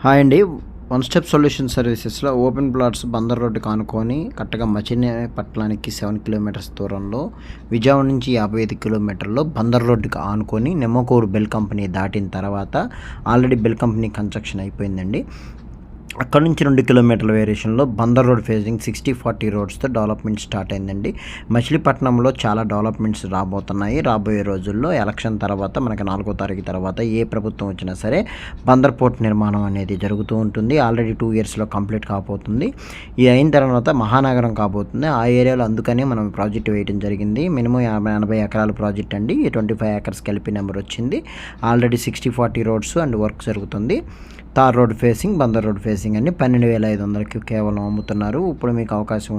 Hi అండి. One step solution సర్వీసెస్లో open plots Bandar రోడ్డుకి ఆనుకొని కరెక్ట్గా మచిలీపట్నానికి 7 కిలోమీటర్స్ దూరంలో, విజయవాడ నుంచి 55 కిలోమీటర్లో బందర్ రోడ్డుకి ఆనుకొని నెమ్మకూరు బెల్ కంపెనీ దాటిన తర్వాత ఆల్రెడీ బెల్ కంపెనీ కన్స్ట్రక్షన్ అయిపోయిందండి. అక్కడ నుంచి 2 కిలోమీటర్ల వేరియేషన్లో బందర్ రోడ్ ఫేజింగ్ 60-40 రోడ్స్తో డెవలప్మెంట్ స్టార్ట్ అయిందండి. మచిలీపట్నంలో చాలా డెవలప్మెంట్స్ రాబోతున్నాయి. రాబోయే రోజుల్లో ఎలక్షన్ తర్వాత మనకి 4వ తారీఖు తర్వాత ఏ ప్రభుత్వం వచ్చినా సరే బందర్ పోర్ట్ నిర్మాణం అనేది జరుగుతూ ఉంటుంది. ఆల్రెడీ 2 ఇయర్స్లో కంప్లీట్ కాబోతుంది. ఇది అయిన తర్వాత మహానగరం కాబోతుంది. ఆ ఏరియాలో అందుకనే మనం ప్రాజెక్ట్ వేయడం జరిగింది. మినిమం 80 ఎకరాల ప్రాజెక్ట్ అండి. 25 ఏకర్స్ కలిపి నెంబర్ వచ్చింది. ఆల్రెడీ 60-40 రోడ్స్ అండ్ వర్క్ జరుగుతుంది. Tar road facing, Bandar road facing అని 12,500కి కేవలం అమ్ముతున్నారు. ఇప్పుడు మీకు అవకాశం